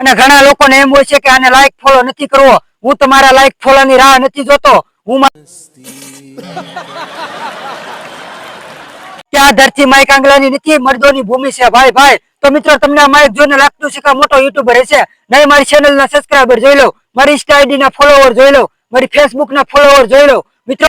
અને ઘણા લોકોને એમ હોય છે કે આને લાઈક ફોલો નથી કરવો. હું તમારા લાઈક ફોલો ની રાહ નથી જોતો. હું ત્યાં ધરતી માઈક આંગલાની નથી, મર્દોની ભૂમિ છે ભાઈ ભાઈ. તો મિત્રો તમને આ માઈક જોઈને લાગતું છે કે મોટો યુટ્યુબર હશે. નહીં, મારી ચેનલ ના સબસ્ક્રાઇબર જોઈ લો, મારી ઇન્સ્ટા આઈડી ના ફોલોવર જોઈ લો, મારી ફેસબુક ના ફોલોવર જોઈ લો. મિત્રો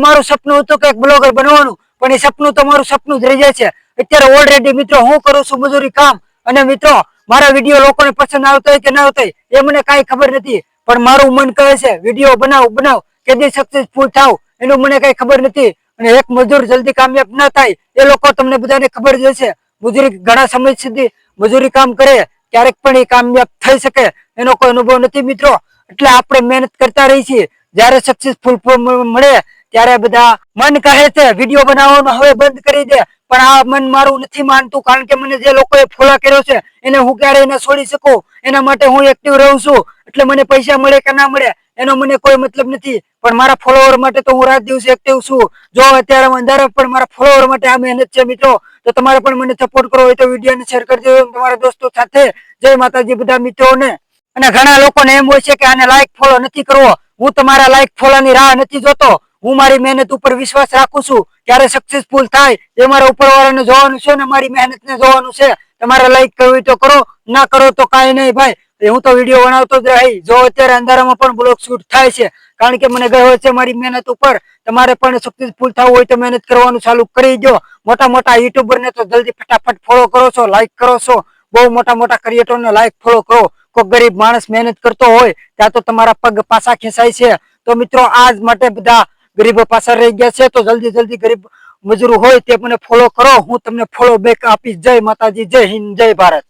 મારું સપનું હતું કે એક બ્લોગર બનવાનું, પણ એ સપનું તો મારું સપનું જ રહી જાય છે. અત્યારે ઓલરેડી મિત્રો હું કરું છું મજૂરી કામ. અને મિત્રો મારા વિડીયો લોકોને પસંદ આવતો હોય કે ના આવતો હોય એ મને કઈ ખબર નથી, પણ મારું મન કહે છે વિડીયો બનાવ કેદી સક્સેસફુલ થાવ એનું મને કઈ ખબર નથી. અને એક મજૂર જલ્દી કામયાબ ના થાય એ લોકો તમને બધાને ખબર જ હશે. મજૂરી ઘણા સમય સુધી મજૂરી કામ કરે ક્યારેક પણ એ કામયાબ થઈ શકે એનો કોઈ અનુભવ નથી મિત્રો. એટલે આપણે મહેનત કરતા રહી છીએ. જયારે સક્સેસફુલ મળે ત્યારે બધા મન કહે છે વિડીયો બનાવવાનું હવે બંધ કરી દે, પણ આ મન મારું નથી માનતું. કારણ કે મને જે લોકોએ ફોલો કર્યો છે એને હું ક્યારે એને છોડી શકું, એના માટે હું એક્ટિવ રહું છું. એટલે મને પૈસા મળે કે ના મળે એનો મને કોઈ મતલબ નથી, પણ મારા ફોલોવર માટે તો હું રાત દિવસે એક્ટિવ છું. જો અત્યારે અંધારા પણ મારા ફોલોવર માટે આ મહેનત છે મિત્રો. તો તમારે પણ મને સપોર્ટ કરવો હોય તો વિડીયોને શેર કરી દેજો તમારા દોસ્તો સાથે. જય માતાજી બધા મિત્રોને. અને ઘણા લોકોને એમ હોય છે કે આને લાઈક ફોલો નથી કરવો. હું તમારા લાઈક ફોલો ની રાહ નથી જોતો. હું મારી મહેનત ઉપર વિશ્વાસ રાખું છું. ક્યારે સક્સેસફુલ થાય એ મારા ઉપરવાળાને જોવાનું છે ને મારી મહેનતને જોવાનું છે. તમારે લાઈક કરવી તો કરો, ના કરો તો કાંઈ નહીં ભાઈ. હું તો વિડીયો બનાવતો જ રહી. જો અત્યારે અંધારામાં પણ બ્લોગ શૂટ થાય છે કારણ કે મને ગર્વ છે મારી મહેનત ઉપર. તમારે પણ સક્સેસફુલ થવું હોય તો મહેનત કરવાનું ચાલુ કરી દો. મોટા મોટા યુટ્યુબર ને તો જલ્દી ફટાફટ ફોલો કરો છો, લાઈક કરો છો. બહુ મોટા મોટા ક્રિએટર ને લાઈક ફોલો કરો. કોઈ ગરીબ માણસ મહેનત કરતો હોય ત્યાં તો તમારા પગ પાછા ખેંચાય છે. તો મિત્રો આજ માટે બધા ગરીબો પાછળ રહી ગયા છે. તો જલ્દી ગરીબ મજૂર હોય તે મને ફોલો કરો, હું તમને ફોલો બેક આપીશ. જય માતાજી, જય હિન્દ, જય ભારત.